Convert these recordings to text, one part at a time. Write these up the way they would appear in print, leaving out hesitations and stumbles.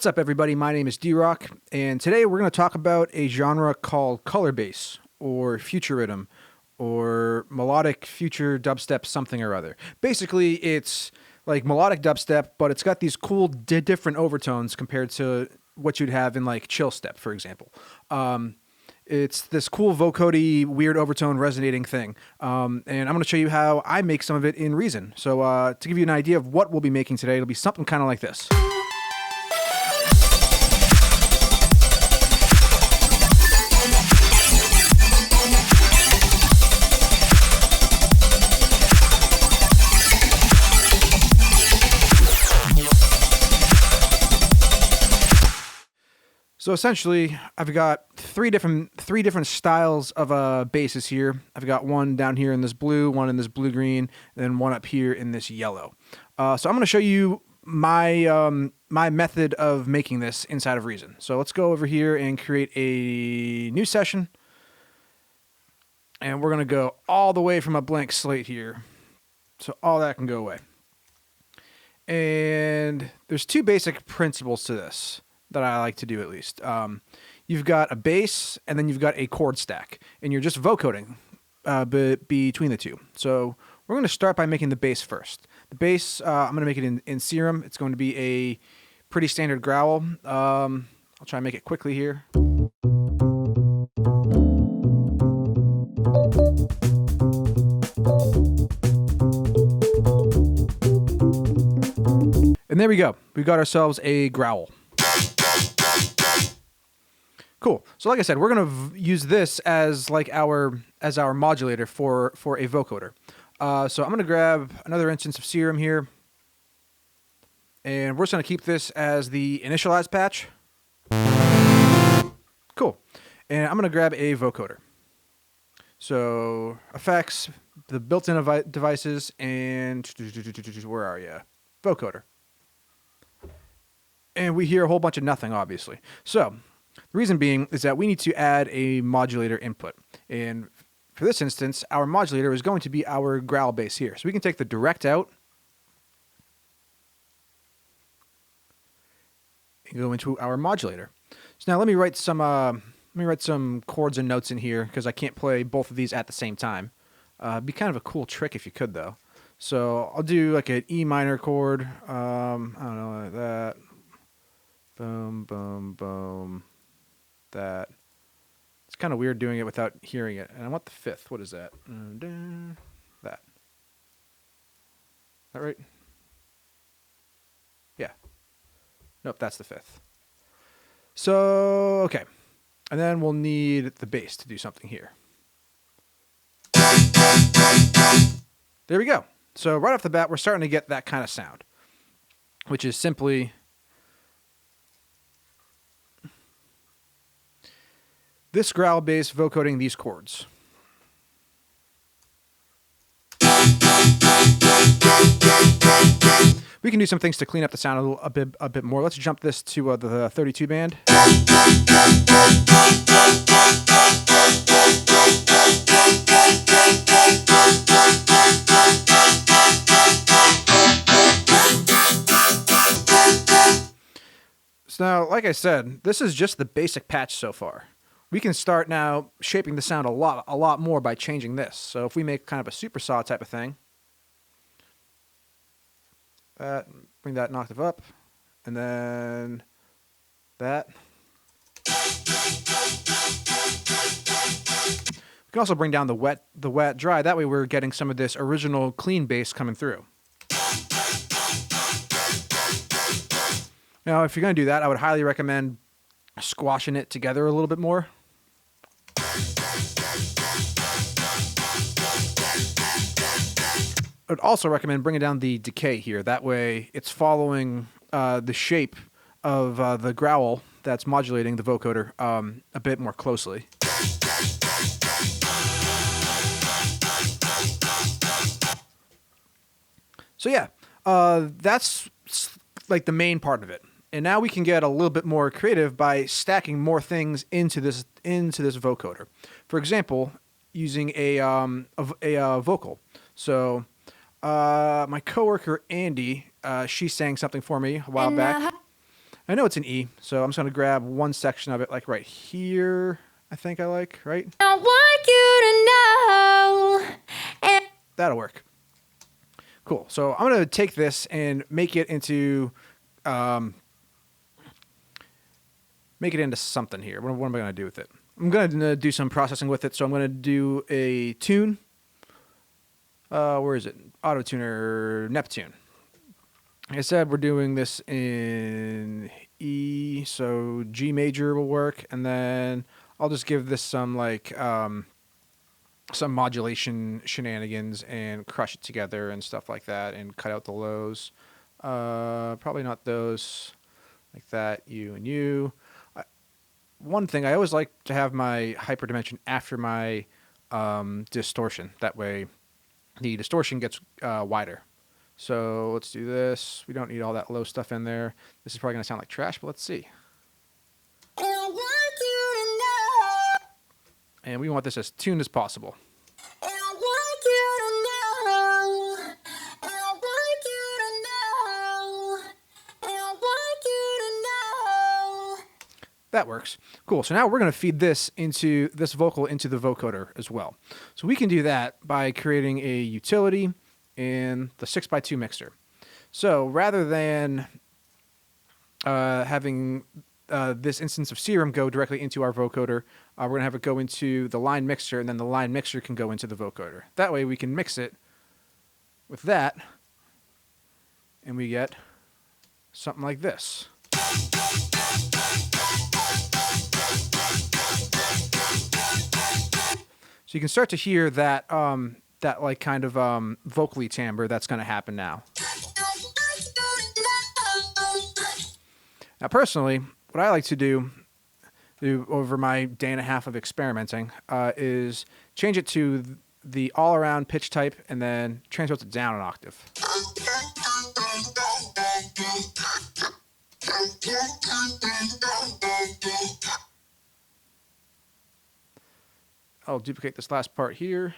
What's up, everybody? My name is D-Rock, and today we're going to talk about a genre called Colorbass, or future Riddim, or melodic future dubstep something or other. Basically, it's like melodic dubstep, but it's got these cool different overtones compared to what you'd have in like chill step, for example. It's this cool vocody, weird overtone resonating thing, and I'm going to show you how I make some of it in Reason. So to give you an idea of what we'll be making today, it'll be something kind of like this. So essentially, I've got three different styles of basses here. I've got one down here in this blue, one in this blue-green, and then one up here in this yellow. So I'm going to show you my my method of making this inside of Reason. So let's go over here and create a new session. And we're going to go all the way from a blank slate here. So all that can go away. And there's two basic principles to this that I like to do, at least. You've got a bass, and then you've got a chord stack, and you're just vocoding between the two. So we're going to start by making the bass first. The bass, I'm going to make it in Serum. It's going to be a pretty standard growl. I'll try and make it quickly here. And there we go. We've got ourselves a growl. Cool. So like I said, we're going to use this as like our modulator for a vocoder. So I'm going to grab another instance of Serum here. And we're just going to keep this as the initialized patch. Cool. And I'm going to grab a vocoder. So effects, the built-in devices, and where are you? Vocoder. And we hear a whole bunch of nothing, obviously. So the reason being is that we need to add a modulator input. And for this instance, our modulator is going to be our growl bass here. So we can take the direct out and go into our modulator. So now let me write some chords and notes in here because I can't play both of these at the same time. It'd be kind of a cool trick if you could, though. So I'll do like an E minor chord. I don't know, like that. Boom, boom, boom. That. It's kind of weird doing it without hearing it. And I want the fifth. What is that? That. Is that right? Yeah. Nope, that's the fifth. So, okay. And then we'll need the bass to do something here. There we go. So right off the bat, we're starting to get that kind of sound, which is simply this growl bass vocoding these chords. We can do some things to clean up the sound a bit more. Let's jump this to the 32 band. So now, like I said, this is just the basic patch so far. We can start now shaping the sound a lot more by changing this. So if we make kind of a super saw type of thing, bring that an octave up, and then that. We can also bring down the wet, dry. That way we're getting some of this original clean bass coming through. Now, if you're going to do that, I would highly recommend squashing it together a little bit more. I would also recommend bringing down the decay here. That way it's following the shape of the growl that's modulating the vocoder a bit more closely. So yeah, that's like the main part of it. And now we can get a little bit more creative by stacking more things into this vocoder. For example, using a vocal. So my coworker Andy, she sang something for me a while back. I know it's an E, so I'm just going to grab one section of it, like right here, I think I like, right? I want you to know. That'll work. Cool. So I'm going to take this and make it into something here. What am I going to do with it? I'm going to do some processing with it, so I'm going to do a tune. Where is it? Auto tuner Neptune. Like I said, we're doing this in E, so G major will work, and then I'll just give this some like some modulation shenanigans and crush it together and stuff like that, and cut out the lows. Probably not those, like that, U and U. One thing, I always like to have my hyperdimension after my distortion. That way the distortion gets wider. So let's do this. We don't need all that low stuff in there. This is probably going to sound like trash, but let's see. And we want this as tuned as possible. That works. Cool. So now we're going to feed this vocal into the vocoder as well. So we can do that by creating a utility in the 6x2 mixer. So rather than having this instance of Serum go directly into our vocoder, we're going to have it go into the line mixer, and then the line mixer can go into the vocoder. That way we can mix it with that, and we get something like this. So you can start to hear that that like kind of vocally timbre that's going to happen now. Now, personally, what I like to do over my day and a half of experimenting is change it to the all-around pitch type and then transpose it down an octave. I'll duplicate this last part here.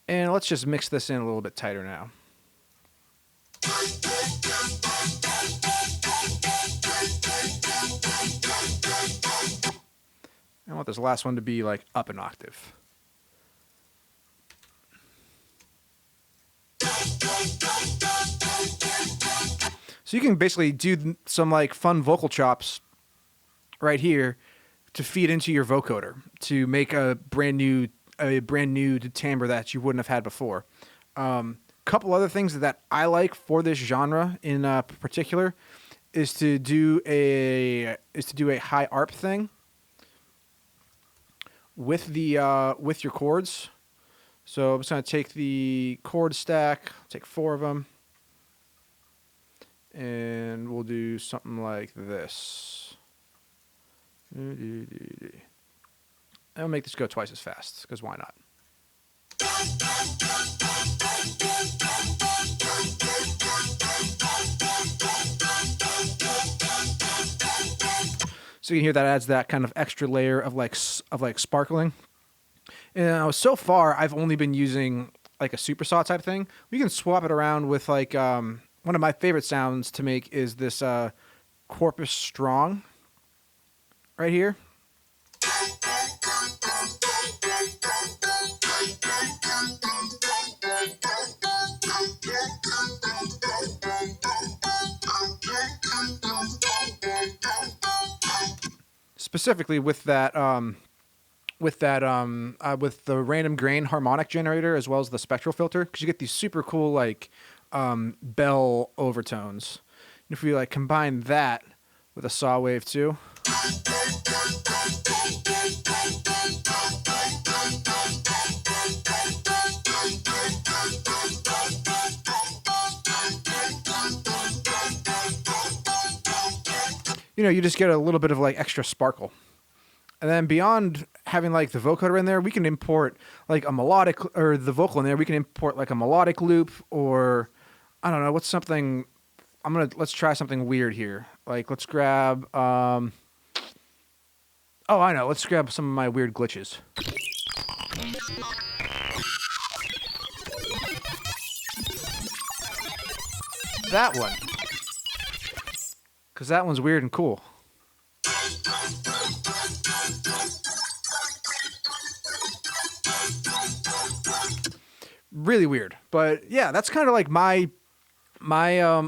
And let's just mix this in a little bit tighter now. I want this last one to be like up an octave. So you can basically do some like fun vocal chops right here to feed into your vocoder to make a brand new timbre that you wouldn't have had before. Couple other things that I like for this genre in particular is to do a high arp thing with the with your chords. So I'm just going to take the chord stack, take 4 of them, and we'll do something like this. I'll make this go twice as fast, because why not? So you can hear that adds that kind of extra layer of like sparkling. And so far, I've only been using like a supersaw type thing. We can swap it around with like one of my favorite sounds to make is this Corpus Strong right here. Specifically with that with the random grain harmonic generator as well as the spectral filter, because you get these super cool like bell overtones. And if we like combine that with a saw wave too, you just get a little bit of like extra sparkle. And then beyond having like the vocoder in there, we can import like a melodic, or the vocal in there, we can import like a melodic loop, or I don't know, what's something. Let's try something weird here. Like let's grab let's grab some of my weird glitches. that one, because that one's weird and cool. Really weird. But yeah, that's kind of like my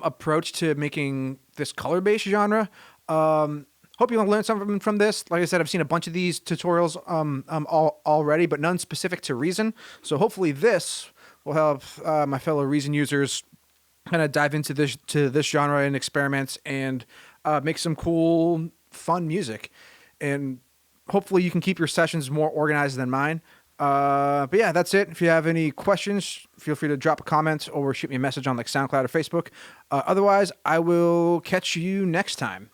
approach to making this color bass genre. Hope you learned something from this. Like I said, I've seen a bunch of these tutorials already, but none specific to Reason. So hopefully this will help my fellow Reason users kind of dive into this genre and experiments and make some cool, fun music. And hopefully you can keep your sessions more organized than mine. But yeah, that's it. If you have any questions, feel free to drop a comment or shoot me a message on like SoundCloud or Facebook. Otherwise, I will catch you next time.